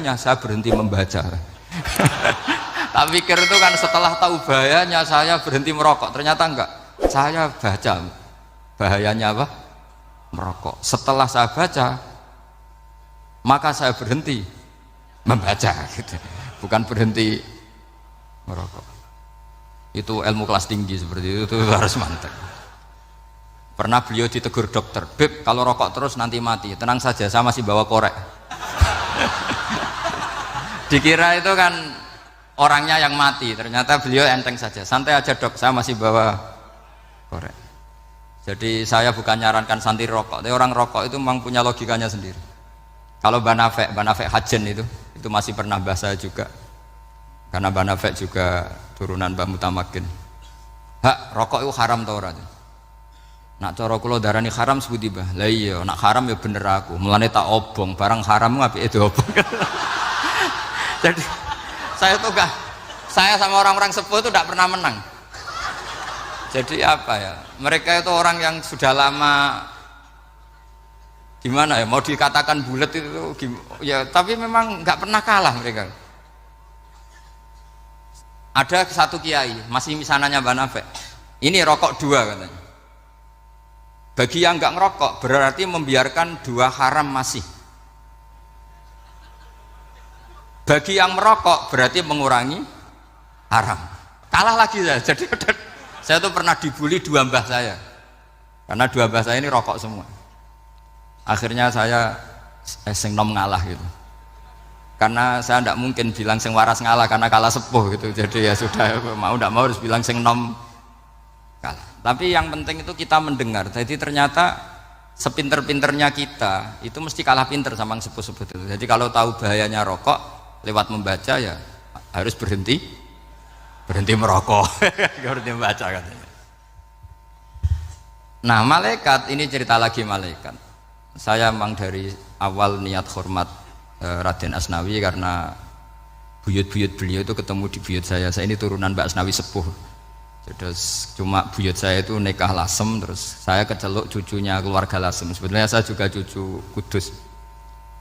bahayanya saya berhenti membaca. Tak pikir itu kan setelah tahu bahayanya saya berhenti merokok, ternyata enggak, saya baca bahayanya apa? Merokok. Setelah saya baca maka saya berhenti membaca gitu. Bukan berhenti merokok. Itu ilmu kelas tinggi seperti itu harus mantap. Pernah beliau ditegur dokter, "Beb, kalau rokok terus nanti mati." "Tenang saja, saya masih bawa korek." Dikira itu kan orangnya yang mati, ternyata beliau enteng saja. "Santai aja dok, saya masih bawa korek." Jadi saya bukan nyarankan santai rokok, tapi orang rokok itu memang punya logikanya sendiri. Kalau Banafek Hajen itu masih pernah bahasa juga, karena Banafek juga turunan Mbah Mutamakin. "Hak, rokok itu haram tau ora?" "Nak cara kula darani haram sepundi, Mbah?" "Lah iya, nak haram ya bener aku. Mulane tak obong, barang haram apike diobong." Jadi saya sama orang-orang sepuh itu tidak pernah menang. Jadi apa ya? Mereka itu orang yang sudah lama gimana ya? Mau dikatakan bulat itu ya, tapi memang nggak pernah kalah mereka. Ada satu kiai, masih misananya Banafek. Ini rokok 2 katanya. Bagi yang nggak ngerokok berarti membiarkan 2 haram masih. Bagi yang merokok berarti mengurangi haram. Kalah lagi saya. Jadi saya tuh pernah dibully 2 mbah saya, karena 2 mbah saya ini rokok semua. Akhirnya saya sing nom ngalah gitu, karena saya tidak mungkin bilang sing waras ngalah karena kalah sepuh gitu. Jadi ya sudah, mau tidak mau harus bilang sing nom kalah. Tapi yang penting itu kita mendengar. Jadi ternyata sepinter-pinternya kita itu mesti kalah pinter sama yang sepuh-sepuh itu. Jadi kalau tahu bahayanya rokok lewat membaca ya harus berhenti merokok. Berhenti membaca katanya. Nah, malaikat ini cerita lagi malaikat. Saya memang dari awal niat hormat Raden Asnawi karena buyut-buyut beliau itu ketemu di buyut saya. Saya ini turunan Mbak Asnawi sepuh. Terus cuma buyut saya itu nikah Lasem, terus saya keceluk cucunya keluarga Lasem. Sebenarnya saya juga cucu Kudus,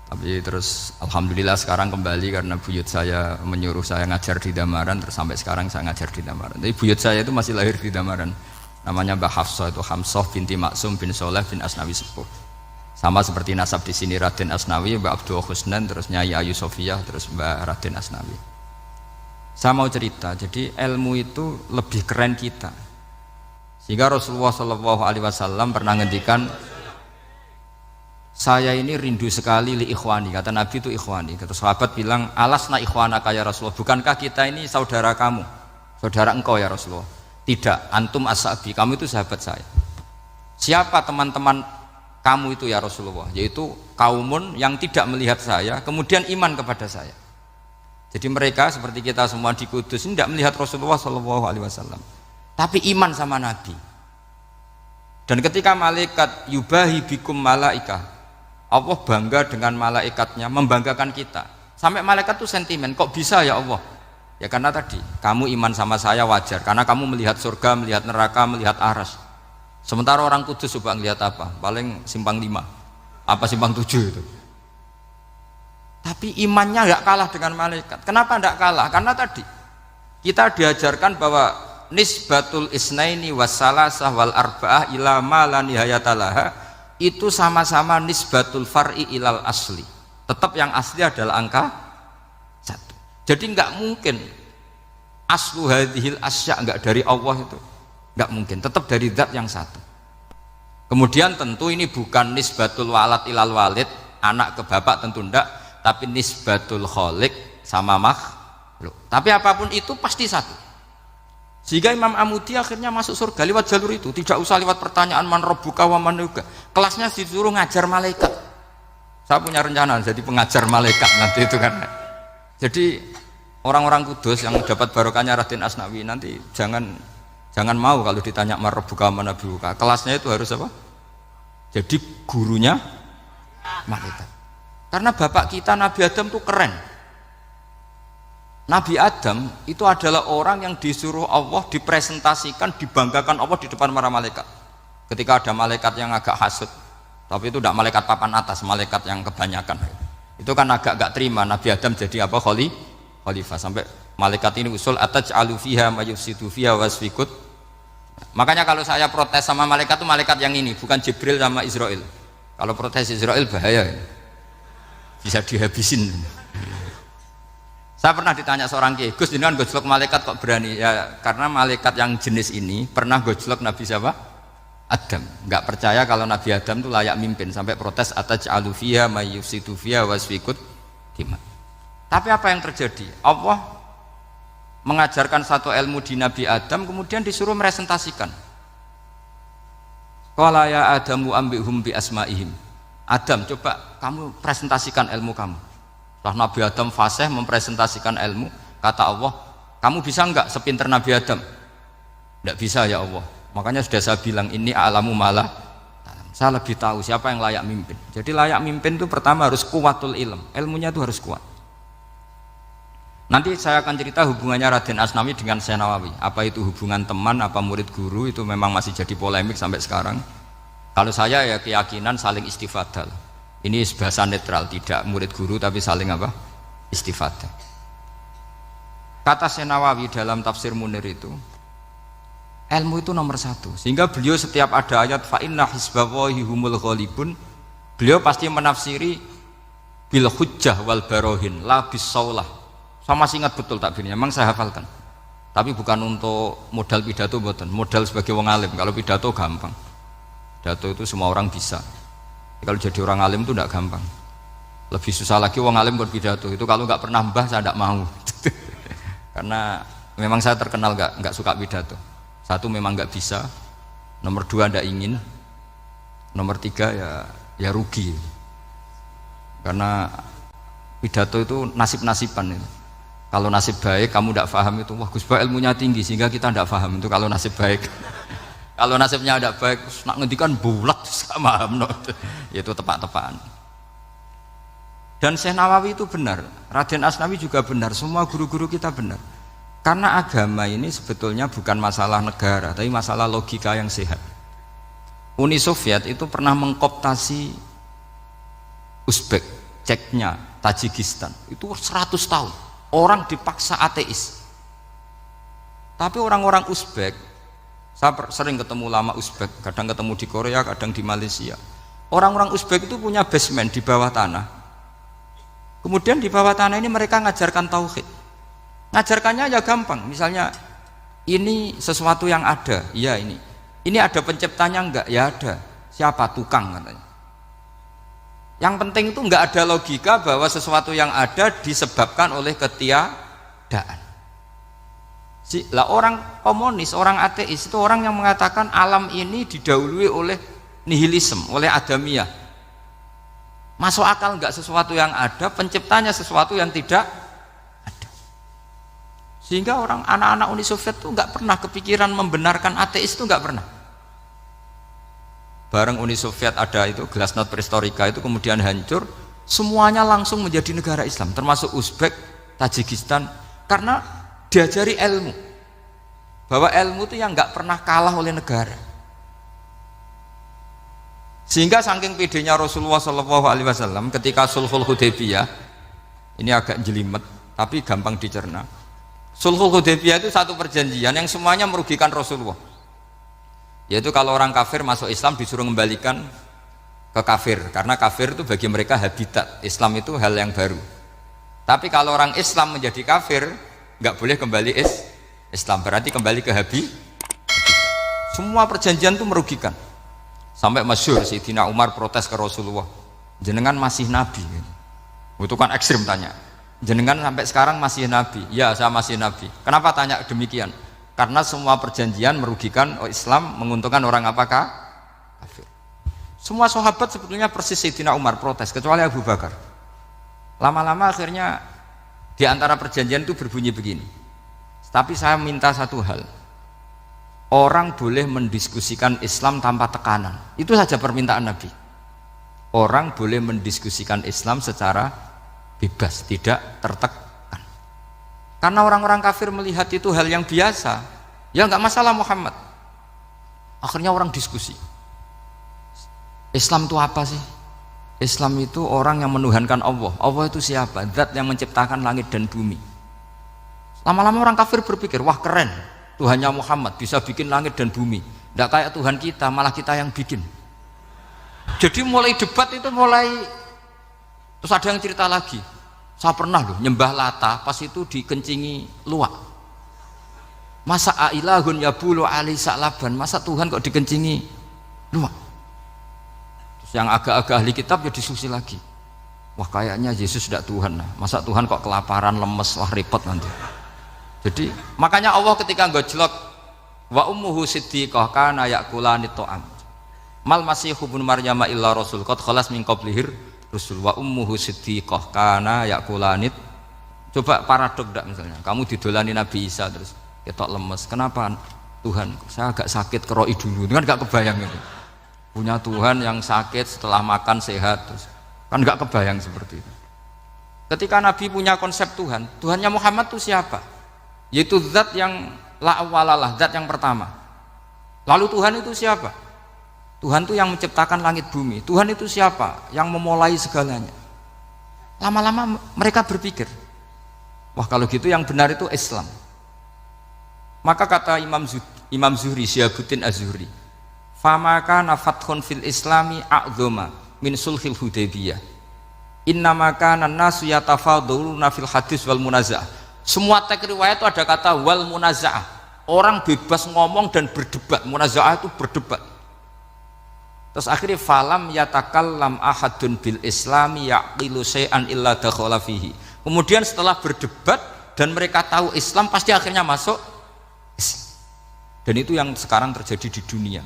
tapi terus alhamdulillah sekarang kembali karena buyut saya menyuruh saya ngajar di Damaran, terus sampai sekarang saya ngajar di Damaran. Tapi buyut saya itu masih lahir di Damaran, namanya Mbah Hafsah, itu Hamsah binti Maksum bin Soleh bin Asnawi sepuh. Sama seperti nasab di sini Raden Asnawi, Mbak Abdul Husnan, terus Nyai Ayu Sofiyah, terus Mbak Raden Asnawi. Saya mau cerita, jadi ilmu itu lebih keren kita. Sehingga Rasulullah SAW pernah ngendikan, "Saya ini rindu sekali li ikhwani." Kata Nabi itu ikhwani. Kata sahabat bilang, "Alasna ikhwanaka ya Rasulullah." Bukankah kita ini saudara kamu, saudara engkau ya Rasulullah? "Tidak, antum ashabi, kamu itu sahabat saya." "Siapa teman-teman kamu itu ya Rasulullah?" "Yaitu kaumun yang tidak melihat saya kemudian iman kepada saya." Jadi mereka seperti kita semua di Kudus ini tidak melihat Rasulullah SAW, tapi iman sama Nabi. Dan ketika malaikat yubahi bikum malaikah, Allah bangga dengan malaikatnya, membanggakan kita. Sampai malaikat tuh sentimen, "Kok bisa ya Allah?" Ya karena tadi kamu iman sama saya wajar, karena kamu melihat surga, melihat neraka, melihat aras. Sementara orang Kudus coba ngelihat apa? Paling simpang 5, apa simpang 7 itu. Tapi imannya nggak kalah dengan malaikat. Kenapa nggak kalah? Karena tadi kita diajarkan bahwa nisbatul isnaini wassalasah wal arba'ah ila ma la nihayatalaha itu sama-sama nisbatul far'i ilal asli. Tetap yang asli adalah angka 1. Jadi nggak mungkin aslu hadhil asya nggak dari Allah itu, nggak mungkin. Tetap dari zat yang 1. Kemudian tentu ini bukan nisbatul walad ilal walid, anak ke bapak, tentu enggak. Tapi nisbatul khaliq sama makhluk. Tapi apapun itu pasti 1. Sehingga Imam Amudi akhirnya masuk surga lewat jalur itu, tidak usah lewat pertanyaan man rabbuka wa man nuka. Kelasnya disuruh ngajar malaikat. Saya punya rencana jadi pengajar malaikat nanti itu kan. Jadi orang-orang Kudus yang dapat barokahnya Raden Asnawi nanti jangan mau kalau ditanya man rabbuka wa man nuka. Kelasnya itu harus apa? Jadi gurunya malaikat. Karena bapak kita Nabi Adam itu keren. Nabi Adam itu adalah orang yang disuruh Allah, dipresentasikan, dibanggakan Allah di depan para malaikat. Ketika ada malaikat yang agak hasut, tapi itu tidak malaikat papan atas, malaikat yang kebanyakan. Itu kan agak gak terima Nabi Adam jadi apa khalifah, sampai malaikat ini usul ataj'alu fiha may yufsidu fiha wasfikut. Makanya kalau saya protes sama malaikat itu malaikat yang ini, bukan Jibril sama Israel. Kalau protes Israel bahaya, bisa dihabisin. Saya pernah ditanya seorang kiai, Gus jenengan gojlok malaikat kok berani? Ya karena malaikat yang jenis ini pernah gojlok Nabi siapa? Adam. Nggak percaya kalau Nabi Adam itu layak mimpin, sampai protes ataj'alu fiha may yufsidu fiha wasfikut dima. Tapi apa yang terjadi? Allah mengajarkan satu ilmu di Nabi Adam, kemudian disuruh meresentasikan. Qala ya Adamu ambihum bi asma'ihim. Adam, coba kamu presentasikan ilmu kamu. Setelah Nabi Adam fasih mempresentasikan ilmu, kata Allah, kamu bisa enggak sepinter Nabi Adam? Enggak bisa ya Allah. Makanya sudah saya bilang ini a'lamu malah, saya lebih tahu siapa yang layak mimpin. Jadi layak mimpin itu pertama harus kuwatul ilm, ilmunya itu harus kuat. Nanti saya akan cerita hubungannya Raden Asnawi dengan Syekh Nawawi. Apa itu hubungan teman, apa murid guru, itu memang masih jadi polemik sampai sekarang. Kalau saya ya keyakinan saling istifadah. Ini bahasa netral, tidak murid guru tapi saling apa? Istifadah. Kata Syekh Nawawi dalam tafsir Munir itu, ilmu itu nomor satu. Sehingga beliau setiap ada ayat fa inna hizballahi humul ghalibun, beliau pasti menafsiri bil hujjah wal barohin la bis saulah. Saya masih ingat betul takbirnya, memang saya hafalkan. Tapi bukan untuk modal pidato, bukan modal sebagai wong alim. Kalau pidato gampang, pidato itu semua orang bisa. Kalau jadi orang alim itu tidak gampang. Lebih susah lagi wong alim buat pidato. Itu kalau nggak pernah mbah saya tidak mau. Karena memang saya terkenal nggak suka pidato. Satu memang nggak bisa. Nomor dua tidak ingin. Nomor tiga ya rugi. Karena pidato itu nasib-nasiban itu. Kalau nasib baik kamu tidak paham itu, wah Gus Ba ilmunya tinggi sehingga kita tidak paham itu kalau nasib baik. Kalau nasibnya tidak baik, nak ngendikan bulat sama no. Itu tepak-tepakan. Dan Syekh Nawawi itu benar, Raden Asnawi juga benar, semua guru-guru kita benar. Karena agama ini sebetulnya bukan masalah negara, tapi masalah logika yang sehat. Uni Soviet itu pernah mengkooptasi Uzbek, Ceknya, Tajikistan. Itu 100 tahun. Orang dipaksa ateis. Tapi orang-orang Uzbek, saya sering ketemu lama Uzbek, kadang ketemu di Korea, kadang di Malaysia. Orang-orang Uzbek itu punya basement di bawah tanah. Kemudian di bawah tanah ini mereka ngajarkan tauhid. Ngajarkannya ya gampang. Misalnya ini sesuatu yang ada, iya ini. Ini ada penciptanya enggak? Ya ada. Siapa? Tukang katanya. Yang penting itu enggak ada logika bahwa sesuatu yang ada disebabkan oleh ketiadaan. Lah orang komunis, orang ateis itu orang yang mengatakan alam ini didahului oleh nihilisme, oleh adamiyah. Masuk akal enggak sesuatu yang ada, penciptanya sesuatu yang tidak ada. Sehingga orang anak-anak Uni Soviet itu enggak pernah kepikiran membenarkan ateis, itu enggak pernah. Bareng Uni Soviet ada itu Glasnost Perestroika itu kemudian hancur, semuanya langsung menjadi negara Islam, termasuk Uzbek, Tajikistan, karena diajari ilmu, bahwa ilmu itu yang nggak pernah kalah oleh negara. Sehingga saking pedenya Rasulullah SAW ketika Sulhul Hudaybiyah, ini agak jelimet tapi gampang dicerna. Sulhul Hudaybiyah itu satu perjanjian yang semuanya merugikan Rasulullah, yaitu kalau orang kafir masuk Islam disuruh mengembalikan ke kafir, karena kafir itu bagi mereka habitat, Islam itu hal yang baru. Tapi kalau orang Islam menjadi kafir nggak boleh kembali Islam, berarti kembali ke habitat. Semua perjanjian itu merugikan. Sampai masyhur Sayyidina Umar protes ke Rasulullah, jenengan masih nabi. Itu kan ekstrim tanya, jenengan sampai sekarang masih nabi? Ya saya masih nabi. Kenapa tanya demikian? Karena semua perjanjian merugikan Islam, menguntungkan orang apakah? Kafir. Semua sahabat sebetulnya persis Sayyidina Umar protes, kecuali Abu Bakar. Lama-lama akhirnya di antara perjanjian itu berbunyi begini, tapi saya minta satu hal, orang boleh mendiskusikan Islam tanpa tekanan. Itu saja permintaan Nabi. Orang boleh mendiskusikan Islam secara bebas, tidak tertekan. Karena orang-orang kafir melihat itu hal yang biasa, ya nggak masalah Muhammad. Akhirnya orang diskusi, Islam itu apa sih? Islam itu orang yang menuhankan Allah. Allah itu siapa? Zat yang menciptakan langit dan bumi. Lama-lama orang kafir berpikir, wah keren, Tuhannya Muhammad bisa bikin langit dan bumi. Tidak kayak Tuhan kita, malah kita yang bikin. Jadi mulai debat itu mulai, terus ada yang cerita lagi, saya pernah loh nyembah Lata, pas itu dikencingi luwak. Masa ailahun yabulu ali sa'laban, masa Tuhan kok dikencingi luwak? Terus yang agak-agak ahli kitab ya diskusi lagi. Wah kayaknya Yesus tidak Tuhan, masa Tuhan kok kelaparan, lemes, wah repot nanti. Jadi makanya Allah ketika gojlok wa ummuhu siddiqah kana yakulani ta'am. Mal masihu ibnu Maryam illa rasul qad khalas min qablihir rusul wa ummuhu siddiqah kana yakulani. Coba paradok enggak misalnya, kamu didolani Nabi Isa terus ketok lemes. Kenapa Tuhan? Saya agak sakit keroi dulu. Kan enggak kebayang itu. Punya Tuhan yang sakit setelah makan sehat terus. Kan enggak kebayang seperti itu. Ketika Nabi punya konsep Tuhan, Tuhannya Muhammad itu siapa? Yaitu zat yang la awalalah, zat yang pertama. Lalu Tuhan itu siapa? Tuhan itu yang menciptakan langit bumi. Tuhan itu siapa? Yang memulai segalanya. Lama-lama mereka berpikir, wah kalau gitu yang benar itu Islam. Maka kata Imam Zuhri, Syihabuddin Az-Zuhri, famaka nafathun fil islami a'zoma min sulhil hudaybiyah innamaka nasu yatafaduluna fil hadis wal munazah. Semua teks riwayat itu ada kata wal munaza'ah, orang bebas ngomong dan berdebat. Munaza'ah itu berdebat. Terus akhirnya falam yatakallam ahadun bil islami yaqilu syai'an illa dakhala fihi. Kemudian setelah berdebat dan mereka tahu Islam, pasti akhirnya masuk Islam. Dan itu yang sekarang terjadi di dunia.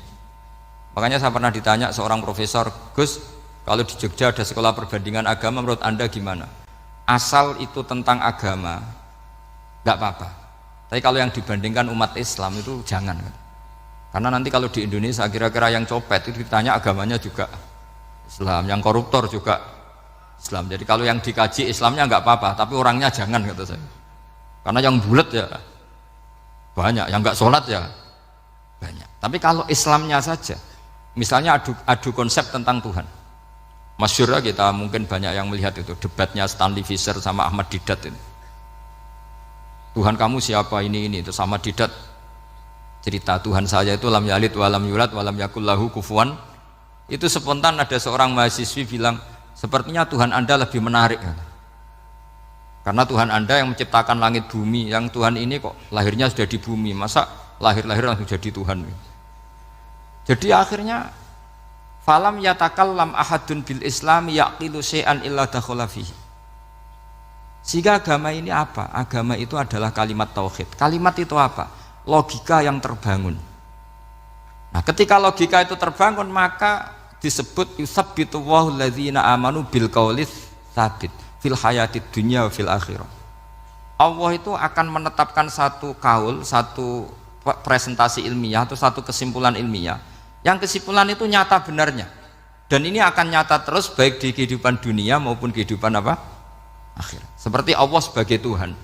Makanya saya pernah ditanya seorang profesor, Gus, kalau di Jogja ada sekolah perbandingan agama, menurut Anda gimana? Asal itu tentang agama nggak apa-apa, tapi kalau yang dibandingkan umat Islam itu jangan, karena nanti kalau di Indonesia kira-kira yang copet itu ditanya agamanya juga Islam, yang koruptor juga Islam. Jadi kalau yang dikaji Islamnya nggak apa-apa, tapi orangnya jangan, kata saya. Karena yang bulat ya banyak, yang nggak sholat ya banyak. Tapi kalau Islamnya saja, misalnya adu konsep tentang Tuhan, masyhur kita mungkin banyak yang melihat itu debatnya Stanley Fischer sama Ahmad Didat itu. Tuhan kamu siapa ini terus sama Didat cerita Tuhan saya itu lam yalid walam yulad walam yakul lahu kufuwan. Itu spontan ada seorang mahasiswi bilang, sepertinya Tuhan Anda lebih menarik karena Tuhan Anda yang menciptakan langit bumi, yang Tuhan ini kok lahirnya sudah di bumi, masa lahir-lahir langsung jadi Tuhan. Jadi akhirnya falam yatakallam ahadun bil islami yaqilu syai'an illa dakhala fihi. Sehingga agama ini apa? Agama itu adalah kalimat tauhid. Kalimat itu apa? Logika yang terbangun. Nah, ketika logika itu terbangun, maka disebut yusabbitu Allahu alladzina amanu bil qaulis tsabit fil hayatid dunya wa fil akhirah. Allah itu akan menetapkan satu kaul, satu presentasi ilmiah atau satu kesimpulan ilmiah. Yang kesimpulan itu nyata benarnya. Dan ini akan nyata terus baik di kehidupan dunia maupun kehidupan apa? Akhir. Seperti Allah sebagai Tuhan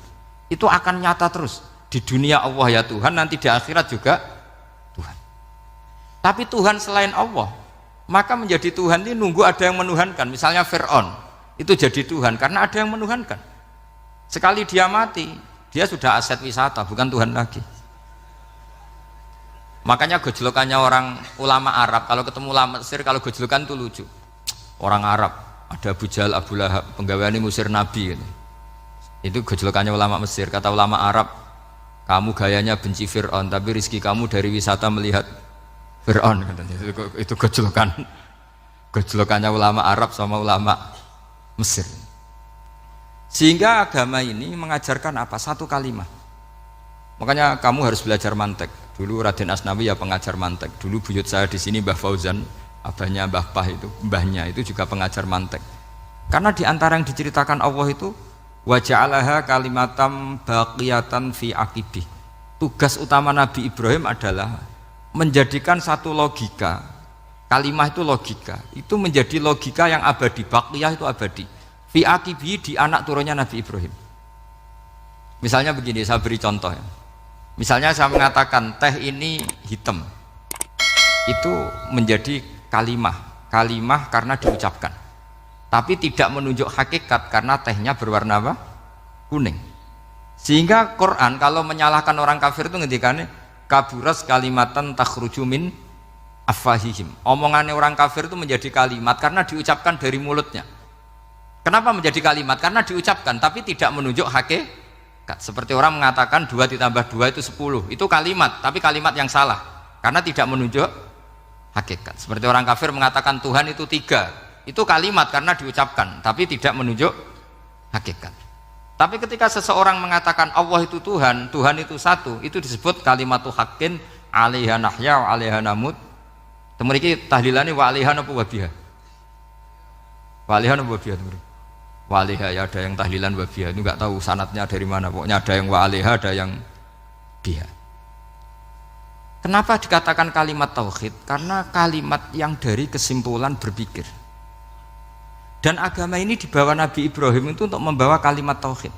itu akan nyata terus di dunia Allah ya Tuhan, nanti di akhirat juga Tuhan. Tapi Tuhan selain Allah, maka menjadi Tuhan ini nunggu ada yang menuhankan. Misalnya Fir'aun itu jadi Tuhan karena ada yang menuhankan. Sekali dia mati, dia sudah aset wisata, bukan Tuhan lagi. Makanya gojlokannya orang ulama Arab, kalau ketemu ulama Mesir, kalau gojlokan itu lucu. Orang Arab ada Abu Jahal, Abu Lahab, penggaweane musir Nabi gitu. Itu gejolokannya ulama Mesir. Kata ulama Arab, kamu gayanya benci Fir'aun, tapi rizki kamu dari wisata melihat Fir'aun. Itu gejolokannya ulama Arab sama ulama Mesir. Sehingga agama ini mengajarkan apa? Satu kalimat. Makanya kamu harus belajar mantek. Dulu Raden Asnawi ya pengajar mantek. Dulu buyut saya di sini Mbah Fauzan, abahnya Mbah Pah itu, mbahnya itu juga pengajar mantek. Karena di antara yang diceritakan Allah itu wa ja'alaha kalimatam baqiyatan fi aqibih. Tugas utama Nabi Ibrahim adalah menjadikan satu logika, kalimah itu logika, itu menjadi logika yang abadi, baqiyah itu abadi. Fi aqibih, di anak turunnya Nabi Ibrahim. Misalnya begini, saya beri contoh ya. Misalnya saya mengatakan teh ini hitam, itu menjadi kalimah karena diucapkan. tapi tidak menunjuk hakikat karena tehnya berwarna apa? Kuning. Sehingga Quran kalau menyalahkan orang kafir itu ngendikane kaburas kalimatan takhruju min afwahihim. Omongannya orang kafir itu menjadi kalimat karena diucapkan dari mulutnya. Kenapa menjadi kalimat? Karena diucapkan tapi tidak menunjuk hakikat. Seperti orang mengatakan 2 ditambah 2 itu 10. Itu kalimat, tapi kalimat yang salah karena tidak menunjuk hakikat. Seperti orang kafir mengatakan Tuhan itu 3. Itu kalimat karena diucapkan tapi tidak menunjuk hakikat. Tapi ketika seseorang mengatakan Allah itu Tuhan, Tuhan itu satu, itu disebut kalimatu haqqin 'alaiha nahya wa 'alaiha namut. Temeriki tahlilane wa 'alaiha apa wa biha? Wa 'alaiha apa wa biha? Wa 'alaiha ya ada yang tahlilan wa biha, itu enggak tahu sanadnya dari mana, pokoknya ada yang wa 'alaiha, ada yang biha. Kenapa dikatakan kalimat tauhid? Karena kalimat yang dari kesimpulan berpikir. Dan agama ini dibawa Nabi Ibrahim itu untuk membawa kalimat tauhid.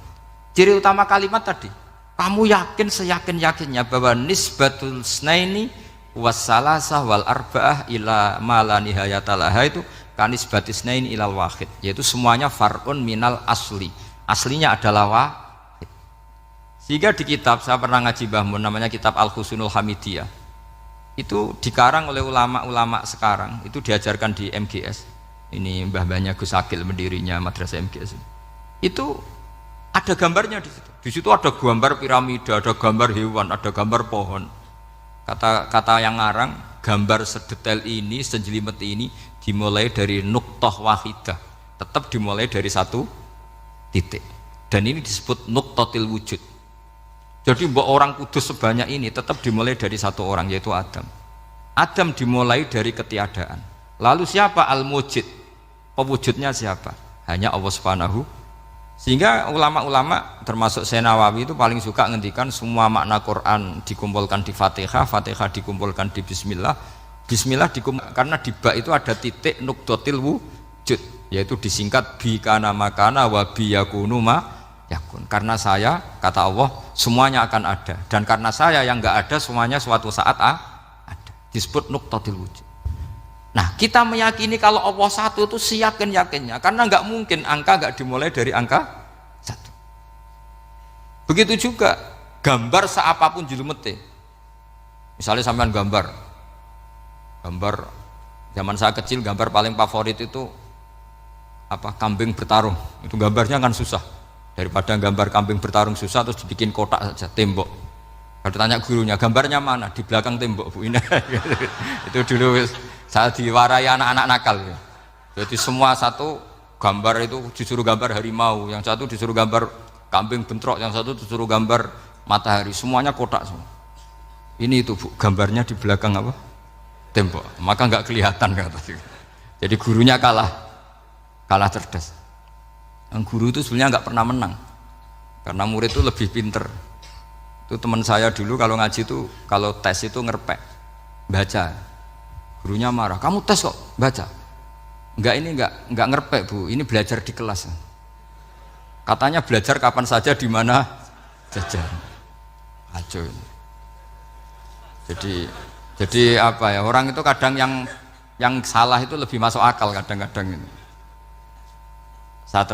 Ciri utama kalimat tadi, kamu yakin seyakin-yakinnya bahwa nisbatul snaini wassalasah wal arba'ah ila ma la nihayatalaha itu kanisbatis snaini ilal wahid, yaitu semuanya far'un minal asli. Aslinya adalah wahid. Sehingga di kitab, saya pernah ngaji Mbah Mun, namanya kitab Al-Husunul Hamidiyah. Itu dikarang oleh ulama-ulama sekarang, itu diajarkan di MGS. Ini mbah-mbahnya Gus Akil, pendirinya madrasah MGS. Itu ada gambarnya di situ. Di situ ada gambar piramida, ada gambar hewan, ada gambar pohon. Kata yang ngarang, gambar sedetail ini, sejelimet ini dimulai dari nuktah wahidah. Tetap dimulai dari satu titik. Dan ini disebut nuktatil wujud. Jadi mbok orang kudus sebanyak ini tetap dimulai dari satu orang, yaitu Adam. Adam dimulai dari ketiadaan. Lalu siapa al-mujid? Pewujudnya siapa? Hanya Allah Subhanahu. Sehingga ulama-ulama termasuk Syekh Nawawi itu paling suka ngendikan semua makna Quran dikumpulkan di Fatihah, Fatihah dikumpulkan di Bismillah, Bismillah dikumpulkan karena di ba itu ada titik nukdotil wujud, yaitu disingkat bi kana makana wa bi yakunu ma yakun. Karena saya, kata Allah, semuanya akan ada, dan karena saya yang enggak ada semuanya suatu saat ada. Disebut nukdotil wujud. Nah, kita meyakini kalau Allah satu itu seyakin-yakinnya, karena nggak mungkin angka nggak dimulai dari angka satu. Begitu juga gambar seapapun julumete. Misalnya sampean gambar zaman saya kecil, gambar paling favorit itu apa? Kambing bertarung. Itu gambarnya kan susah. Daripada gambar kambing bertarung susah terus dibikin kotak saja, tembok. Kalau ditanya gurunya, gambarnya mana? Di belakang tembok, Bu. Ini itu dulu saya diwarai anak-anak nakal. Jadi semua satu gambar itu disuruh gambar harimau, yang satu disuruh gambar kambing bentrok, yang satu disuruh gambar matahari, semuanya kotak semua. Ini itu, Bu, gambarnya di belakang apa? Tembok. Maka nggak kelihatan kata. Jadi gurunya kalah cerdas. Yang guru itu sebenarnya nggak pernah menang, karena murid itu lebih pinter. Itu teman saya dulu kalau ngaji itu, kalau tes itu ngerpek, baca. Gurunya marah, kamu tes kok baca? Enggak ngerpek, Bu, ini belajar di kelas. Katanya belajar kapan saja di mana saja. Aco. Jadi apa ya, orang itu kadang yang salah itu lebih masuk akal kadang-kadang ini. Saya